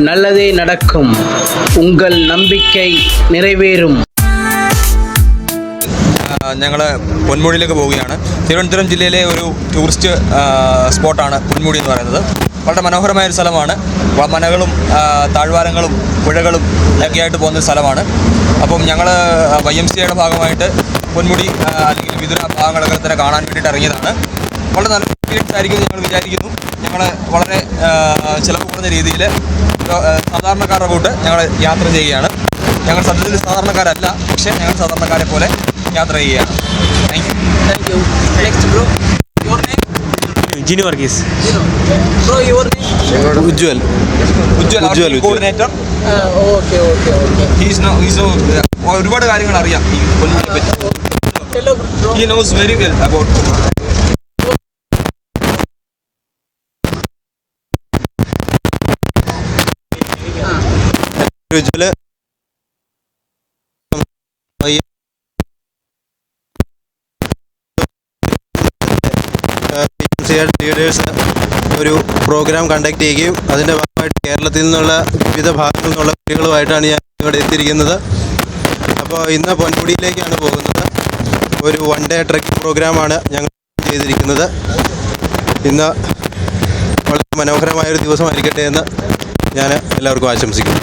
நல்லதே நடக்கும். உங்கள் நம்பிக்கை நிறைവേറും. ഞങ്ങൾ പൊന്മുടിയിലേക്ക് പോവുകയാണ്. തിരുവനന്തപുരം ജില്ലയിലെ ഒരു ടൂറിസ്റ്റ് സ്പോട്ടാണ് പൊന്മുടി എന്ന് പറയുന്നത്. വളരെ മനോഹരമായൊരു സ്ഥലമാണ്. മനകളും താഴ്വാരങ്ങളും പുഴകളും ഒക്കെയായിട്ട് പോകുന്ന സ്ഥലമാണ്. അപ്പം ഞങ്ങൾ YMCAയുടെ ഭാഗമായിട്ട് പൊന്മുടി അല്ലെങ്കിൽ വിതുര ഭാഗങ്ങളൊക്കെ തന്നെ കാണാൻ വേണ്ടിയിട്ട് ഇറങ്ങിയതാണ്. വളരെ നല്ല എക്സ്പീരിയൻസ് ആയിരിക്കും ഞങ്ങൾ വിചാരിക്കുന്നു. ഞങ്ങൾ വളരെ ചിലവ് കുറഞ്ഞ രീതിയിൽ സാധാരണക്കാരുടെ കൂട്ട് ഞങ്ങൾ യാത്ര ചെയ്യുകയാണ്. ഞങ്ങൾ സത്യത്തിൽ സാധാരണക്കാരല്ല, പക്ഷേ ഞങ്ങൾ സാധാരണക്കാരെ പോലെ യാത്ര ചെയ്യുകയാണ്. Thank you. Next bro, your name? Gini Varghese. Bro, your name? Ujjwal coordinator. Okay. ഒരുപാട് കാര്യങ്ങൾ അറിയാം ഈ പൊന്മുടിയെ പറ്റി. Hello bro. He knows very well about. Ujjwal leaders ഒരു പ്രോഗ്രാം കണ്ടക്ട് ചെയ്യുകയും അതിൻ്റെ ഭാഗമായിട്ട് കേരളത്തിൽ നിന്നുള്ള വിവിധ ഭാഗങ്ങളിൽ നിന്നുള്ള കുട്ടികളുമായിട്ടാണ് ഞാൻ ഇവിടെ എത്തിയിരിക്കുന്നത്. അപ്പോൾ ഇന്ന് പൊന്മുടിയിലേക്കാണ് പോകുന്നത്. ഒരു 1 day ട്രക്കിംഗ് പ്രോഗ്രാമാണ് ഞങ്ങൾ ചെയ്തിരിക്കുന്നത്. ഇന്ന് വളരെ മനോഹരമായൊരു ദിവസമായിരിക്കട്ടെ എന്ന് ഞാൻ എല്ലാവർക്കും ആശംസിക്കുന്നു.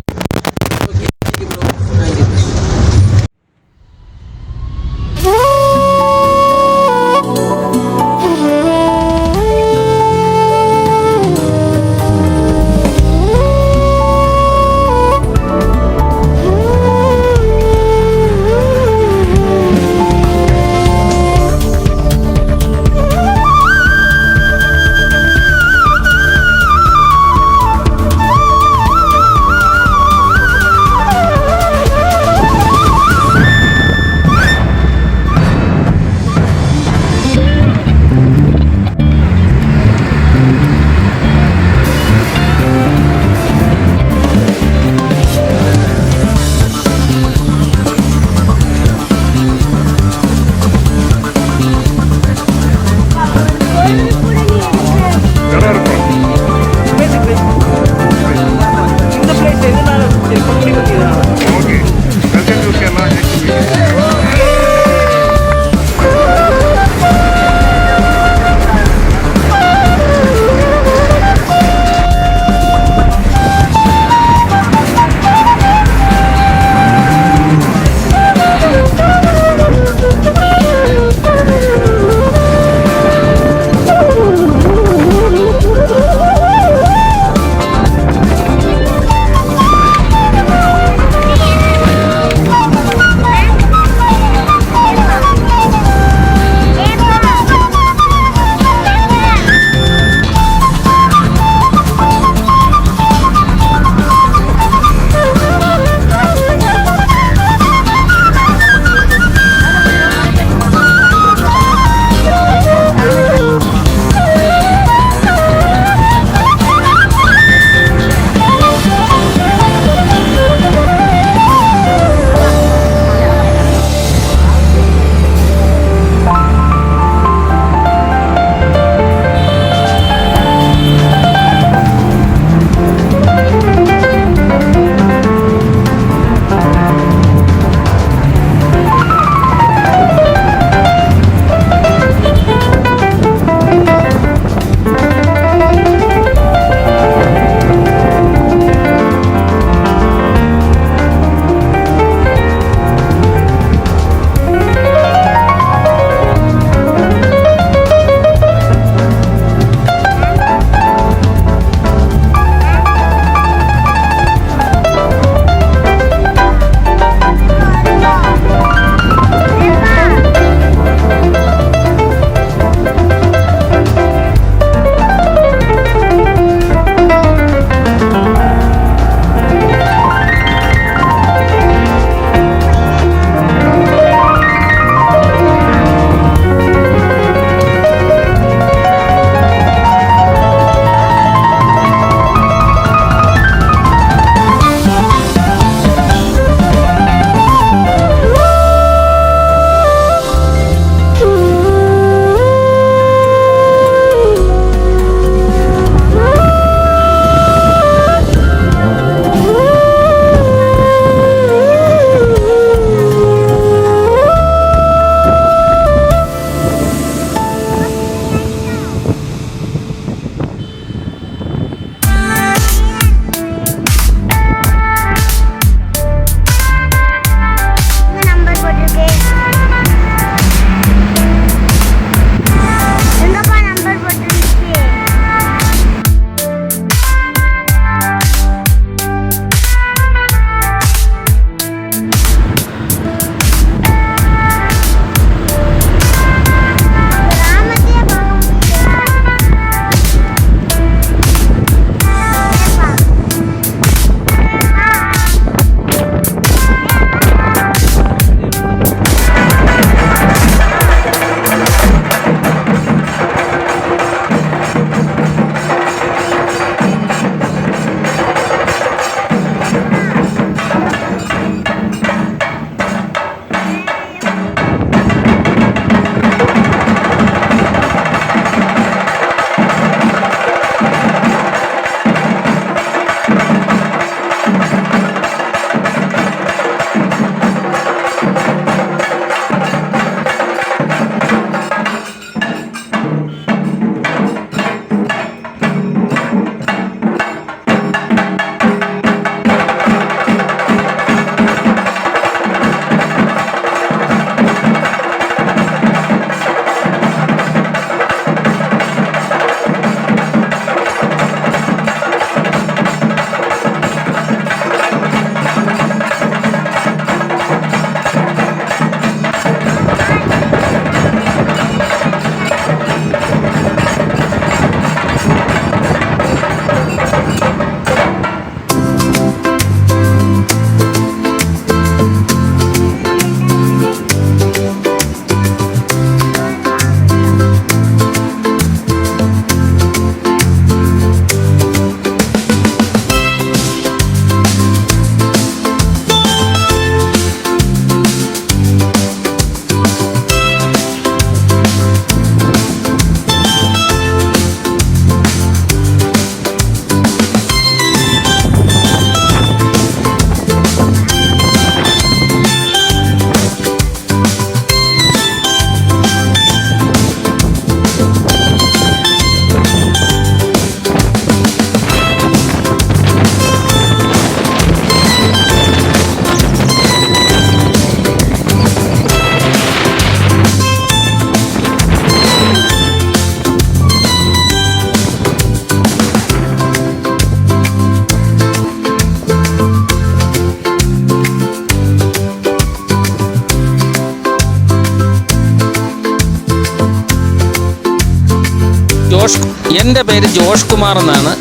എൻ്റെ പേര് ജോഷ് കുമാർ എന്നാണ്.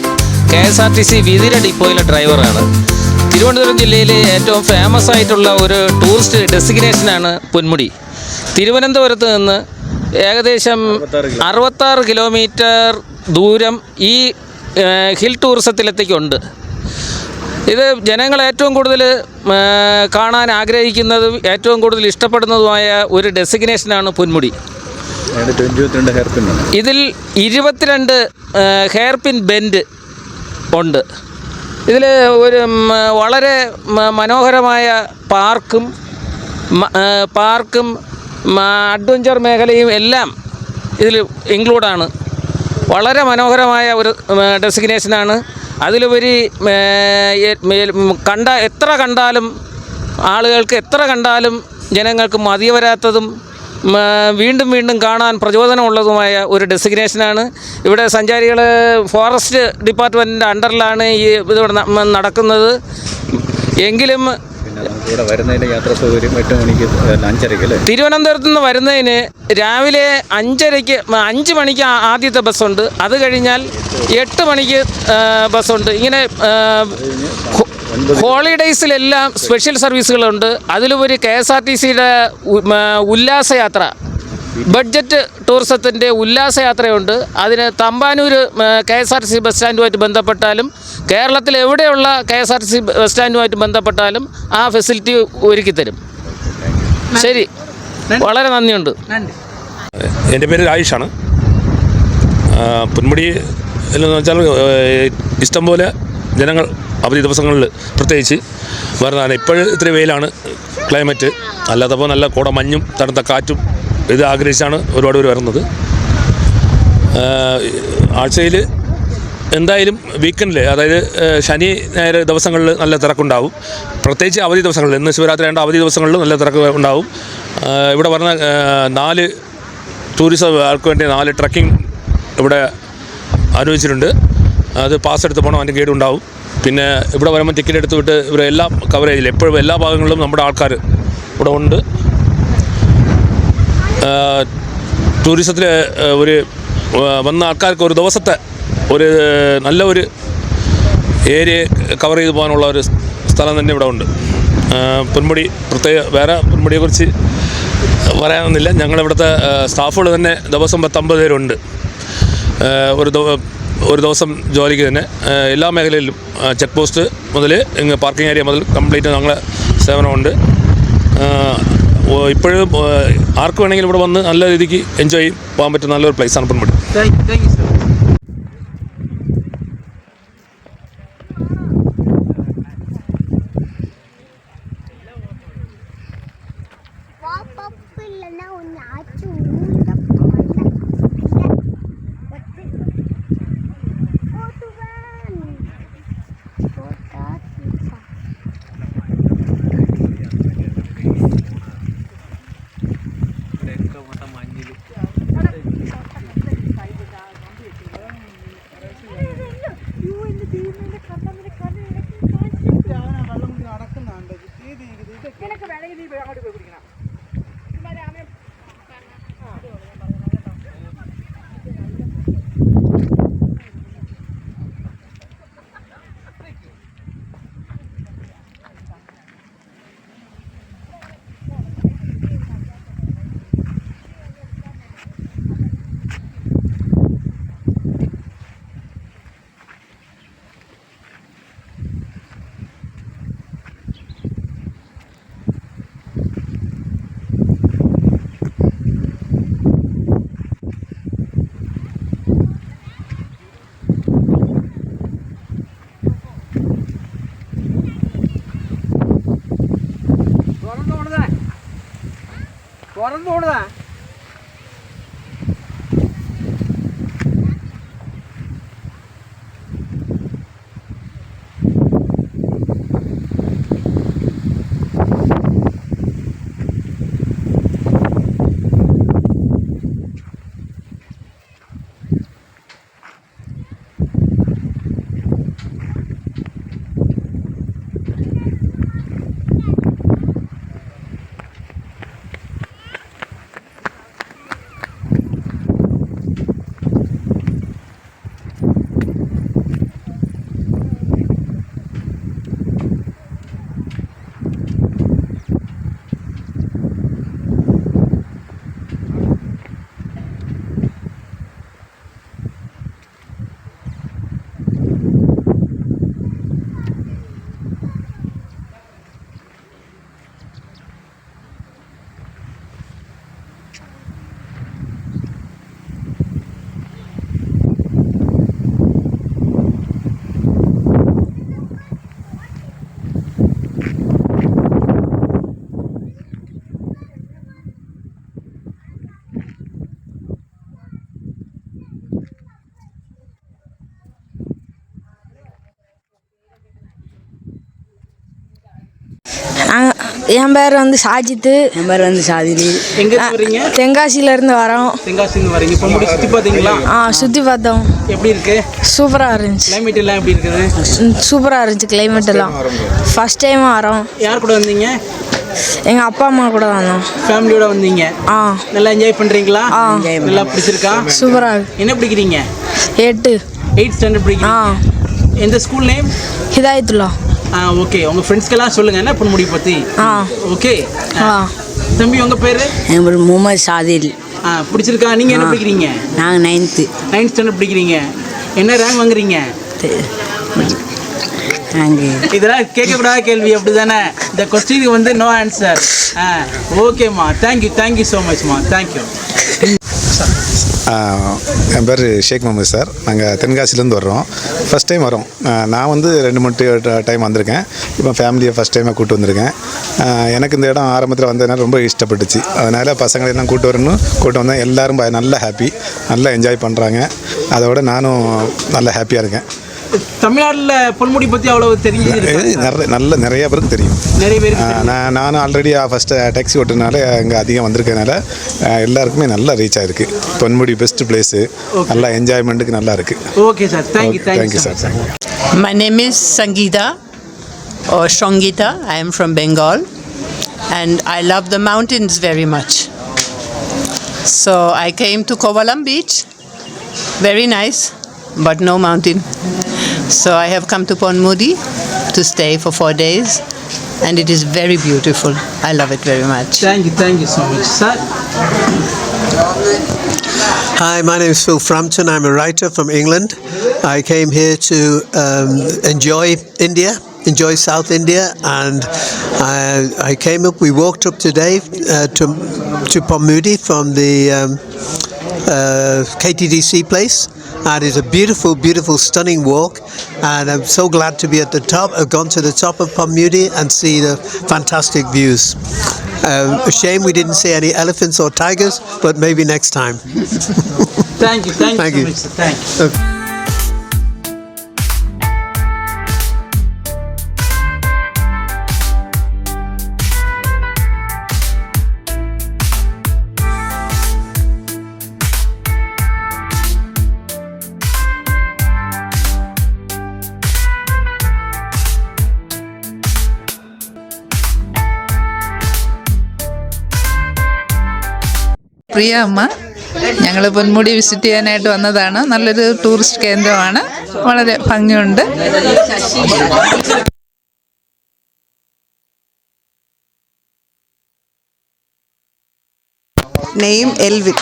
KSRTC വിതിര ഡിപ്പോയിലെ ഡ്രൈവറാണ്. തിരുവനന്തപുരം ജില്ലയിലെ ഏറ്റവും ഫേമസ് ആയിട്ടുള്ള ഒരു ടൂറിസ്റ്റ് ഡെസ്റ്റിനേഷനാണ് പൊന്മുടി. തിരുവനന്തപുരത്ത് നിന്ന് ഏകദേശം 66 കിലോമീറ്റർ ദൂരം ഈ ഹിൽ ടൂറിസത്തിലെത്തിക്കുണ്ട്. ഇത് ജനങ്ങൾ ഏറ്റവും കൂടുതൽ കാണാൻ ആഗ്രഹിക്കുന്നതും ഏറ്റവും കൂടുതൽ ഇഷ്ടപ്പെടുന്നതുമായ ഒരു ഡെസ്റ്റിനേഷനാണ് പൊന്മുടി. ഇതിൽ 22 ഹെയർ പിൻ ബെൻഡ് ഉണ്ട്. ഇതിൽ ഒരു വളരെ മനോഹരമായ പാർക്കും അഡ്വഞ്ചർ മേഖലയും എല്ലാം ഇതിൽ ഇൻക്ലൂഡാണ്. വളരെ മനോഹരമായ ഒരു ഡെസ്റ്റിനേഷനാണ്. അതിലുപരി എത്ര കണ്ടാലും ആളുകൾക്ക് എത്ര കണ്ടാലും ജനങ്ങൾക്ക് മതി വരാത്തതും വീണ്ടും വീണ്ടും കാണാൻ പ്രചോദനമുള്ളതുമായ ഒരു ഡെസ്റ്റിനേഷനാണ്. ഇവിടെ സഞ്ചാരികൾ ഫോറസ്റ്റ് ഡിപ്പാർട്ട്മെൻറ്റിൻ്റെ അണ്ടറിലാണ് ഈ ഇതിവിടെ നടക്കുന്നത്. എങ്കിലും തിരുവനന്തപുരത്ത് നിന്ന് വരുന്നതിന് രാവിലെ 5 മണിക്ക് ആദ്യത്തെ ബസ്സുണ്ട്. അത് കഴിഞ്ഞാൽ 8 മണിക്ക് ബസ്സുണ്ട്. ഇങ്ങനെ ഹോളിഡേയ്സിലെല്ലാം സ്പെഷ്യൽ സർവീസുകളുണ്ട്. അതിലുപരി KSRTCയുടെ ഉല്ലാസയാത്ര, ബഡ്ജറ്റ് ടൂറിസത്തിൻ്റെ ഉല്ലാസയാത്രയുണ്ട്. അതിന് തമ്പാനൂർ KSRTC ബസ് സ്റ്റാൻഡുമായിട്ട് ബന്ധപ്പെട്ടാലും കേരളത്തിൽ എവിടെയുള്ള KSRTC ബസ് സ്റ്റാൻഡുമായിട്ട് ബന്ധപ്പെട്ടാലും ആ ഫെസിലിറ്റി ഒരുക്കിത്തരും. ശരി, വളരെ നന്ദിയുണ്ട്. എൻ്റെ പേര് രാജേഷാണ്. പൊന്മുടി എന്ന് വെച്ചാൽ ഇഷ്ടംപോലെ ജനങ്ങൾ അവധി ദിവസങ്ങളിൽ പ്രത്യേകിച്ച് വരുന്നതാണ്. ഇപ്പോഴും ഇത്തിരി വെയിലാണ് ക്ലൈമറ്റ്, അല്ലാത്തപ്പോൾ നല്ല മഞ്ഞും തണുത്ത കാറ്റും ഇത് ആഗ്രഹിച്ചാണ് ഒരുപാട് പേര് വരുന്നത്. ആഴ്ചയിൽ എന്തായാലും വീക്കെൻഡിൽ, അതായത് ശനി ഞായർ ദിവസങ്ങളിൽ നല്ല തിരക്കുണ്ടാവും. പ്രത്യേകിച്ച് അവധി ദിവസങ്ങളിൽ, ഇന്ന് ശിവരാത്രി ആയതുകൊണ്ട് അവധി ദിവസങ്ങളിൽ നല്ല തിരക്ക് ഉണ്ടാവും. ഇവിടെ വരുന്ന 4 ടൂറിസം ആൾക്ക് വേണ്ടി 4 ട്രക്കിംഗ് ഇവിടെ അനുവദിച്ചിട്ടുണ്ട്. അത് പാസ് എടുത്ത് പോകണം, അതിൻ്റെ ഗൈഡ് ഉണ്ടാവും. പിന്നെ ഇവിടെ വരുമ്പോൾ ടിക്കറ്റ് എടുത്ത് വിട്ട് ഇവിടെ എല്ലാം കവറേജിൽ എപ്പോഴും എല്ലാ ഭാഗങ്ങളിലും നമ്മുടെ ആൾക്കാർ ഇവിടെ ഉണ്ട്. ടൂറിസത്തിൽ ഒരു വന്ന ആൾക്കാർക്ക് ഒരു ദിവസത്തെ ഒരു നല്ല ഒരു ഏരിയ കവർ ചെയ്ത് പോകാനുള്ള ഒരു സ്ഥലം തന്നെ ഇവിടെ ഉണ്ട്. പൊന്മുടി വേറെ പൊന്മുടിയെക്കുറിച്ച് പറയാനൊന്നുമില്ല. ഞങ്ങളിവിടുത്തെ സ്റ്റാഫുകൾ തന്നെ ദിവസം 50 പേരുണ്ട്. ഒരു ദിവസം ജോലിക്ക് തന്നെ എല്ലാ മേഖലയിലും ചെക്ക് പോസ്റ്റ് മുതൽ പാർക്കിംഗ് ഏരിയ മുതൽ കംപ്ലീറ്റ് ഞങ്ങളെ സേവനമുണ്ട്. ഇപ്പോഴും ആർക്ക് വേണമെങ്കിലും ഇവിടെ വന്ന് നല്ല രീതിക്ക് എൻജോയ് പോകാൻ പറ്റുന്ന നല്ലൊരു പ്ലേസാണ് പൊന്മുടി. തുറന്നോടുതാ என் பேர் வந்து ஷாஜித்து. என் பேர் வந்து ஷாதிலி. எங்க இருந்து வரீங்க? தென்காசியிலேருந்து வரோம். தென்காசிலேருந்து வரீங்க. பொன்முடி சுற்றி பார்த்தீங்களா? சுற்றி பார்த்தோம். எப்படி இருக்கு? சூப்பராக இருந்துச்சு. கிளைமேட் எல்லாம் எப்படி இருக்குது? சூப்பராக இருந்துச்சு கிளைமேட் எல்லாம். ஃபஸ்ட் டைம் வரோம். யார் கூட வந்தீங்க? எங்கள் அப்பா அம்மா கூட வந்தோம். ஃபேமிலியோட வந்தீங்க. நல்லா என்ஜாய் பண்ணுறீங்களா? நல்லா பிடிச்சிருக்கா? சூப்பராக இருக்கு. என்ன பிடிக்கிறீங்க? 8th ஸ்டாண்டர்ட் பிடிக்கிறீங்க. எந்த ஸ்கூல் நேம்? ஹிதாயத்துல்லா. ஓகே, உங்கள் ஃப்ரெண்ட்ஸ்க்கெல்லாம் சொல்லுங்கள் என்ன பொன்முடி பற்றி. ஓகே தம்பி, உங்கள் பேர்? என் பேர் முகமது ஷாதில். பிடிச்சிருக்கா? நீங்கள் என்ன பிடிக்கிறீங்க? நாங்கள் 9th ஸ்டாண்டர்ட் பிடிக்கிறீங்க. என்ன ரேங்க் வாங்குறீங்க? இதெல்லாம் கேட்கக்கூடாத கேள்வி, அப்படி தானே? இந்த கொஸ்டினுக்கு வந்து நோ ஆன்சர். ஓகேம்மா, தேங்க்யூ ஸோ மச்மா, தேங்க்யூ. என் பேர் ஷேக் முகமது சார். நாங்கள் தென்காசிலேருந்து வர்றோம். ஃபஸ்ட் டைம் வரோம். நான் வந்து 2 டைம் வந்திருக்கேன். இப்போ ஃபேமிலியை ஃபஸ்ட் டைமாக கூப்பிட்டு வந்திருக்கேன். எனக்கு இந்த இடம் ஆரம்பத்தில் வந்ததுனால ரொம்ப இஷ்டப்பட்டுச்சு. அதனால் பசங்களெல்லாம் கூப்பிட்டு வரணும் கூப்பிட்டு வந்தேன். எல்லோரும் நல்லா ஹாப்பி, நல்லா என்ஜாய் பண்ணுறாங்க. அதோட நானும் நல்லா ஹாப்பியாக இருக்கேன். தமிழ்நாட்டில் பொன்முடி பற்றி அவ்வளோ தெரிஞ்சு நிறைய பேருக்கு தெரியும். நிறைய பேர் நானும் ஆல்ரெடி ஃபஸ்ட்டு டேக்ஸி ஓட்டுறதுனால இங்கே அதிகம் வந்திருக்கனால எல்லாருக்குமே நல்லா ரீச் ஆகிருக்கு. பொன்முடி பெஸ்ட் பிளேஸு, நல்லா என்ஜாய்மெண்ட்டுக்கு நல்லா இருக்குது. Okay sir, thank you sir. My name is Sangeeta or Shongita. I am from Bengal and I love the mountains very much. So I came to Kovalam Beach. Very nice, but no mountain. So I have come to Ponmudi to stay for 4 days and it is very beautiful. I love it very much. Thank you so much, sir. Hi, my name is Phil Frampton. I'm a writer from England. I came here to enjoy India, enjoy South India, and I came up. We walked up today to Ponmudi from the KTDC place. And it's a beautiful, stunning walk. And I'm so glad to be at the top. I've gone to the top of Ponmudi and see the fantastic views. A shame we didn't see any elephants or tigers, but maybe next time. Thank you so much, sir. Thank you. Okay. പ്രിയ അമ്മ, ഞങ്ങൾ Ponmudi visit ചെയ്യാനായിട്ട് വന്നതാണ്. നല്ലൊരു tourist കേന്ദ്രമാണ്, വളരെ ഭംഗിയുണ്ട്. Name Elvin.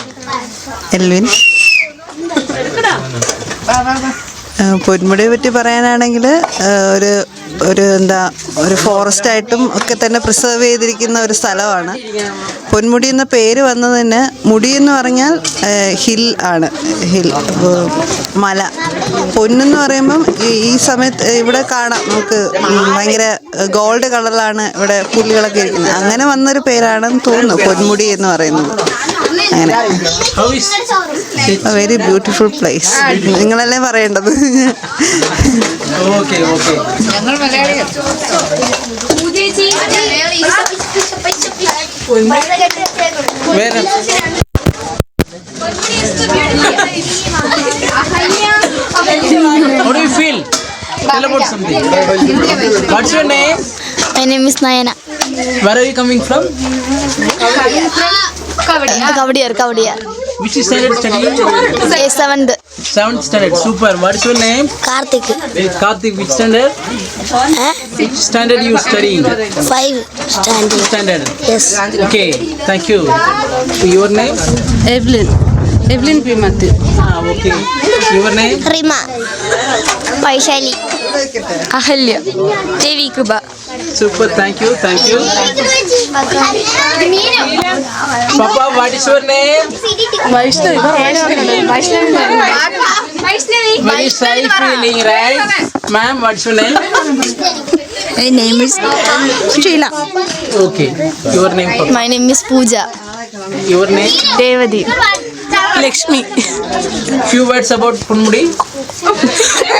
പൊന്മുടിയെ പറ്റി പറയാനാണെങ്കിൽ ഒരു ഫോറസ്റ്റായിട്ടും ഒക്കെ തന്നെ പ്രിസർവ് ചെയ്തിരിക്കുന്ന ഒരു സ്ഥലമാണ്. പൊന്മുടി എന്ന പേര് വന്നതിന്, മുടി എന്ന് പറഞ്ഞാൽ ഹിൽ ആണ്, മല. പൊന്നെന്ന് പറയുമ്പം ഈ സമയത്ത് ഇവിടെ കാണാം നമുക്ക് ഭയങ്കര ഗോൾഡ് കളറിലാണ് ഇവിടെ പുല്ലുകളൊക്കെ ഇരിക്കുന്നത്. അങ്ങനെ വന്നൊരു പേരാണെന്ന് തോന്നുന്നു പൊന്മുടി എന്ന് പറയുന്നത്. അങ്ങനെ വെരി ബ്യൂട്ടിഫുൾ പ്ലേസ്. നിങ്ങളല്ലേ പറയേണ്ടത്. ഞങ്ങൾ മലയാളികൾ. How do you feel? Tell about something. What's your name? My name is Nayana. Where are you coming from? Kavadiya. Which standard studying? 7th standard. Super. What is your name? Karthik. Karthik, which standard? Which standard you studying? 5 Standard. Yes. Okay. Thank you. Your name? Evelyn P. Matthew. Okay. Your name? Rima. Vaishali. Ahalya. Devi Kruba. Super. Thank you. Papa, what is your name? Vaishnavi. Very shy feeling, right? Ma'am, what's your name? My name is Sheila. Okay. Your name, Papa? My name is Pooja. Your name? Devadi. Lakshmi. Few words about Ponmudi.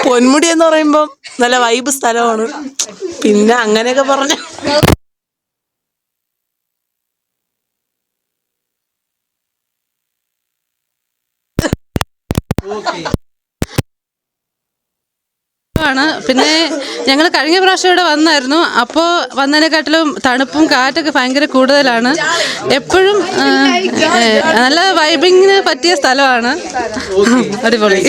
Ponmudi എന്ന് പറയുമ്പോൾ നല്ല vibe സ്ഥലമാണ്. പിന്നെ അങ്ങനെയൊക്കെ പറഞ്ഞ okay. ആണ്. പിന്നെ ഞങ്ങൾ കഴിഞ്ഞ പ്രാവശ്യം ഇവിടെ വന്നായിരുന്നു. അപ്പോൾ വന്നതിനെക്കാട്ടിലും തണുപ്പും കാറ്റൊക്കെ ഭയങ്കര കൂടുതലാണ്. എപ്പോഴും നല്ല വൈബിങ്ങിന് പറ്റിയ സ്ഥലമാണ്. അടിപൊളി.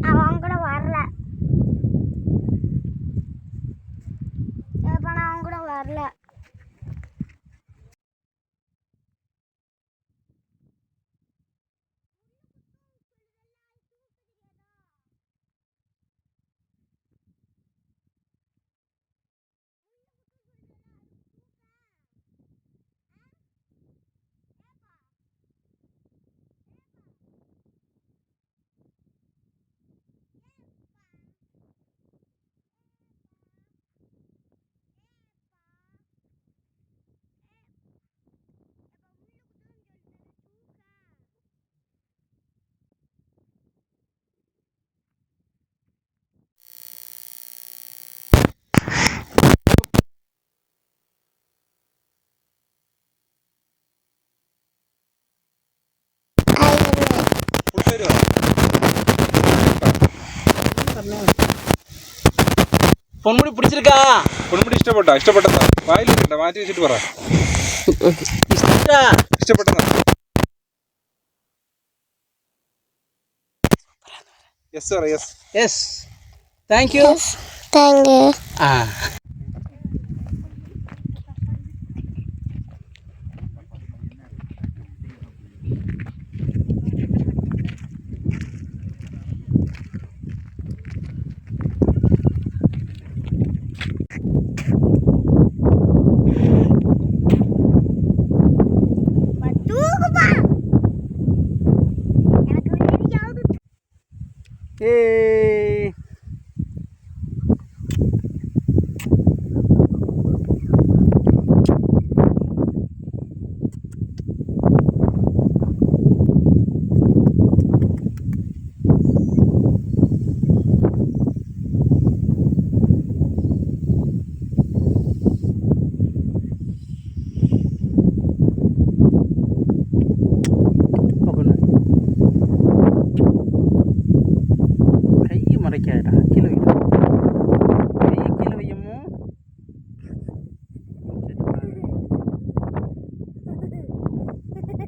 அவன் கூட வரல. அவன் கூட வரல. പൊന്മുടി പിടിച്ചിരിക്കാ? പൊന്മുടി ഇഷ്ടപ്പെട്ടോ? ഇഷ്ടപ്പെട്ടതാ? വായിലിട്ട മാറ്റി വെച്ചിട്ട് പറ. ഇഷ്ടപ്പെട്ടതാ? യെസ് പറ. Yes. Yes. Thank you. Thank you. ആ ഏയ്.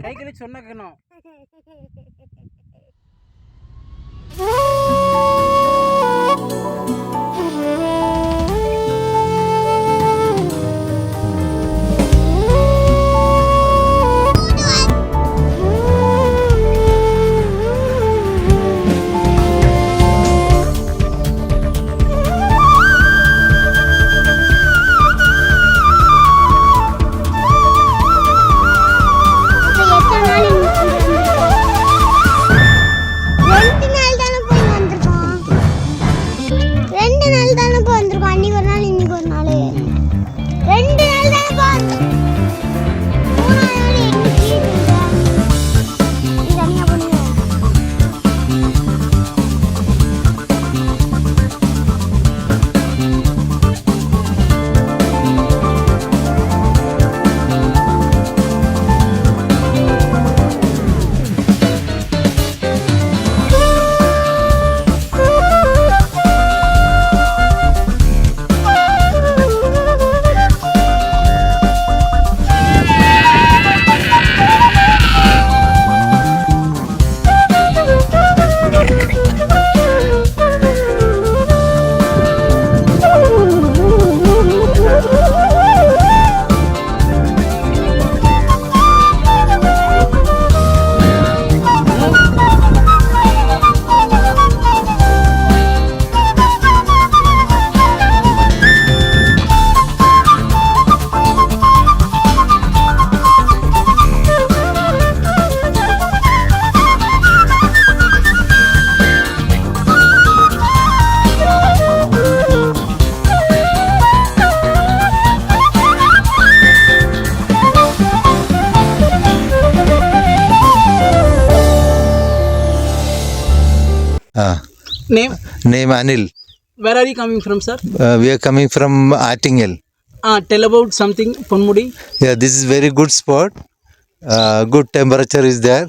கைகளை சொன்னக்கணும். எத்தனை நாள் Name? Name Anil. Where are you coming from, sir? We are coming from Attingel. Tell about something, Ponmudi. Yeah, this is very good spot. Good temperature is there.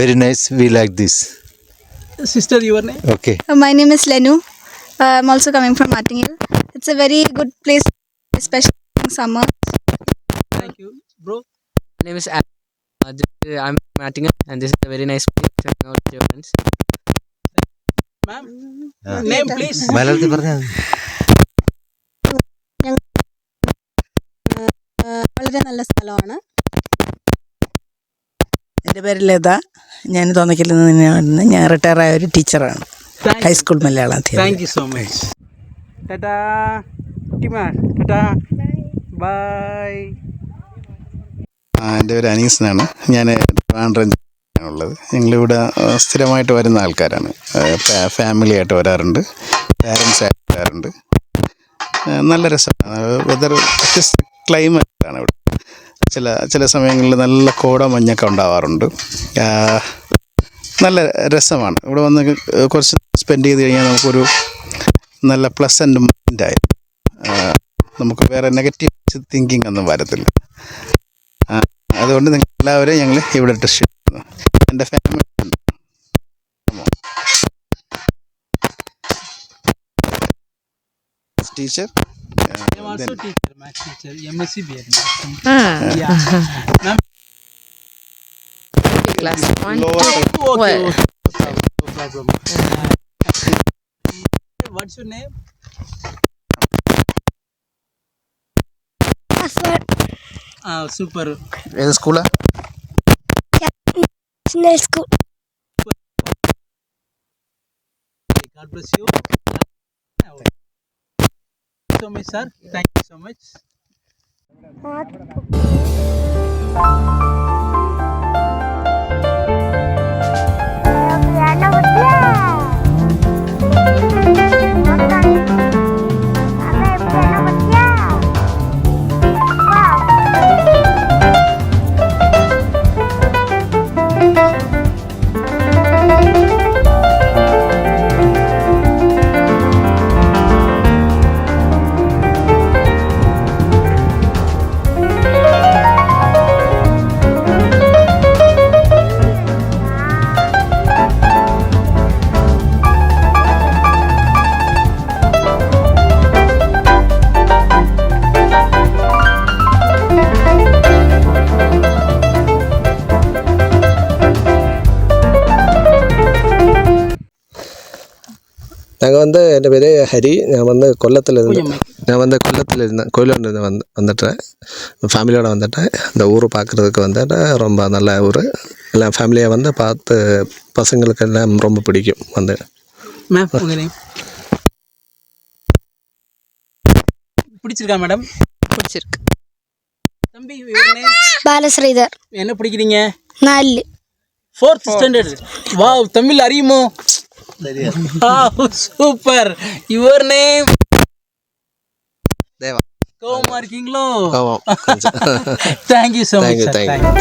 Very nice. We like this. Sister, your name? Okay. My name is Lenu. I'm also coming from Attingel. It's a very good place, especially in summer. Thank you. Bro? My name is I'm from Attingel, and this is a very nice place to hang out with your friends. Ma'am? Name, please. മലയാളത്തിൽ പറഞ്ഞാൽ വളരെ നല്ല സ്ഥലമാണ്. എൻ്റെ പേര് ലത. ഞാൻ തോന്നയ്ക്കലിൽ നിന്ന് ഞാൻ റിട്ടയറായ ഒരു ടീച്ചറാണ്. ഹൈസ്കൂൾ മലയാളം അധ്യാപിക. Thank you so much. Tata. Timar. Tata. Bye. എൻ്റെ പേര് അനീസനാണ്. ഞാൻ ട്രിവാൻഡ്രമുള്ളത്. ഞങ്ങളിവിടെ സ്ഥിരമായിട്ട് വരുന്ന ആൾക്കാരാണ്. ഫാമിലി ആയിട്ട് വരാറുണ്ട്, പാരൻസ് ആയിട്ട് വരാറുണ്ട്. നല്ല രസമാണ്. വെതർ വ്യത്യസ്ത ക്ലൈമറ്റാണ് ഇവിടെ. ചില സമയങ്ങളിൽ നല്ല കോട മഞ്ഞൊക്കെ ഉണ്ടാവാറുണ്ട്. നല്ല രസമാണ് ഇവിടെ വന്ന് കുറച്ച് സ്പെൻഡ് ചെയ്ത് കഴിഞ്ഞാൽ നമുക്കൊരു നല്ല പ്ലസൻറ്റ് മൈൻഡായി. നമുക്ക് വേറെ നെഗറ്റീവ് തിങ്കിങ് ഒന്നും വരത്തില്ല. അതുകൊണ്ട് നിങ്ങൾ എല്ലാവരെയും ഞങ്ങൾ ഇവിടെ ടെസ്റ്റ് ചെയ്യുന്നു. എൻ്റെ ഫാമിലി ഉണ്ട്. Teacher I'm also teacher, math teacher, MSc BEd. Yeah. Ma'am? Class 1. Okay. No problem. What's your name? Super. ഏത് സ്കൂളാ? National school. God bless you. So much, sir. Thank you so much. நாங்கள் എൻ്റെ பேர் ஹரி. நான் கொல்லத்திலிருந்து கோயிலூர்லேருந்து வந்துட்டேன். ஃபேமிலியோடு வந்துட்டேன். இந்த ஊர் பார்க்குறதுக்கு வந்துட்டேன். ரொம்ப நல்ல ஊர். எல்லாம் ஃபேமிலியாக பார்த்து பசங்களுக்கு எல்லாம் ரொம்ப பிடிக்கும். மேம் உங்க நேம்? பிடிச்சிருக்கா மேடம்? பிடிச்சிருக்கு. தம்பி your name? Balasridhar. என்ன படிக்கிறீங்க? 4. 4th standard. வாவ், தமிழ் அறியுமோ? சூப்பர். Your name? தேவா. கோவமா இருக்கீங்களோ? ஆமாம். Thank you so much. தேங்க்யூ.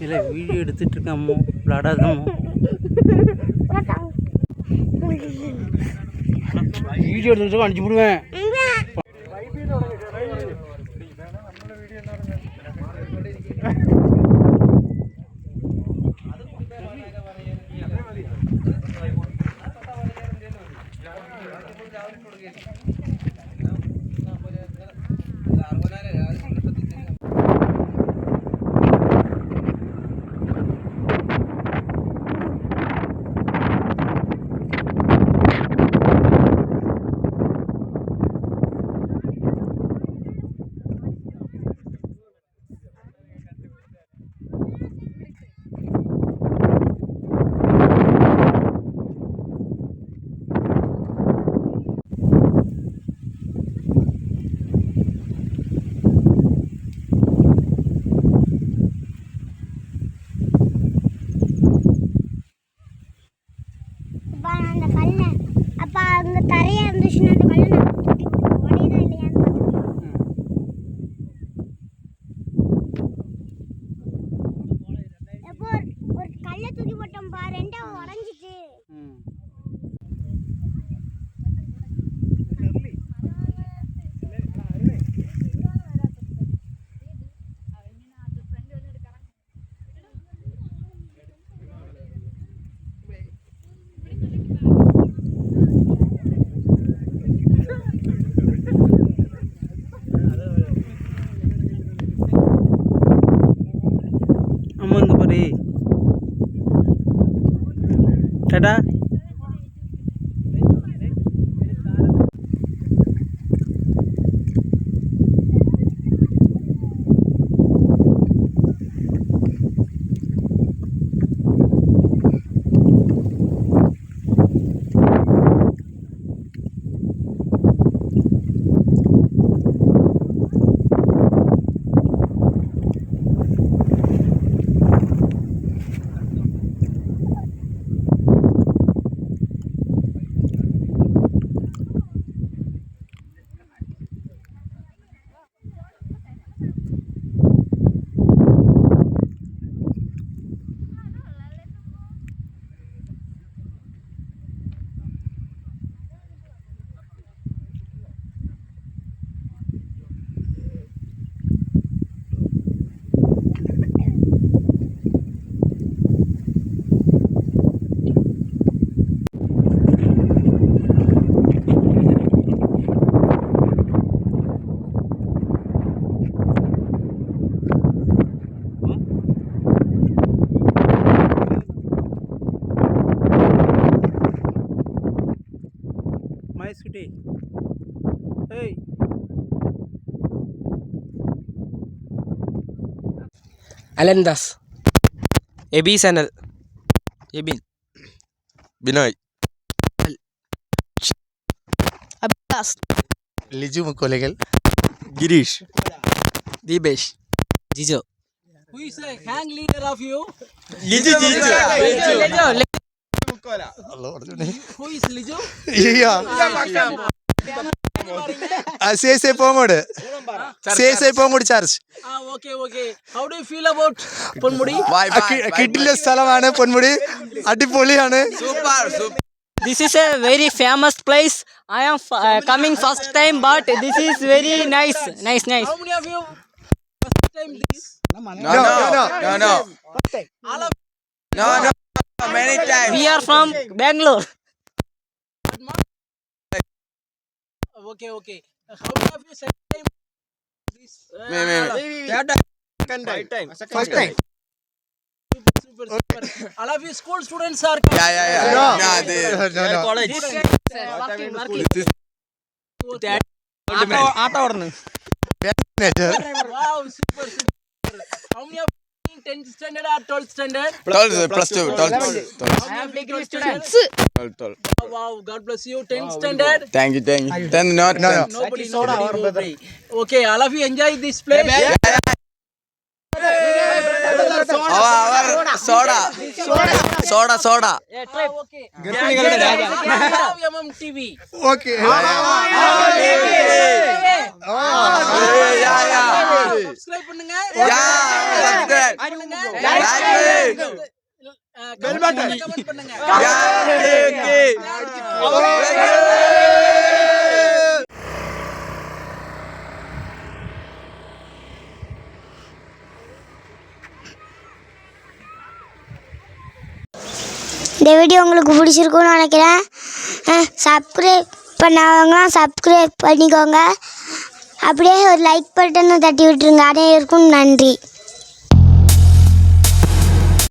இல்லை வீடியோ எடுத்துட்டு இருக்காமோ விளாடாதமோ. வீடியோ எடுத்துட்டு அடிச்சு விடுவேன். கல்ல தூக்கி போட்டோம் பா, ரெண்டா உடைஞ்சிச்சு. அம்மா இங்கே பாரு. டாடா. Scooty. Hey. Alan Das. Ebi Sanal. Ebin. Binoy. Abbas. Liju മുക്കോലകൾ. Girish. Dibesh. Jijo. Who is the gang leader of you? Liju. Who is Lijo? CSI Pongode charge. Okay. How do you feel about Ponmudi? കിട്ടില്ല സ്ഥലമാണ് പൊന്മുടി. അടിപൊളിയാണ്. Super. This is a very famous place. I am coming first time, but this is very nice. How many of you first time this? No. All of No. Many times. We are from Bangalore. Okay. How many of you second time this? First time. Super. All of you school students are Yeah. No. College. ആട്ട ഓടുന്നു. Wow, super. How many of you in 10th standard or 12th standard? Plus 2. I am degree students. Wow, God bless you. 10th standard. Thank you. Then not. Nobody. Okay, all of you enjoy this place. Soda. Okay. MMTV. Okay. Subscribe பண்ணுங்க. Bell button. Comment பண்ணுங்க. இந்த video உங்களுக்கு பிடிச்சிருக்கும்னு நினைக்கிறேன். Subscribe பண்ணாதவங்களாம் subscribe பண்ணிக்கோங்க. அப்படியே ஒரு like பட்டனை தட்டி விட்டுருங்க. அனைவருக்கும் நன்றி.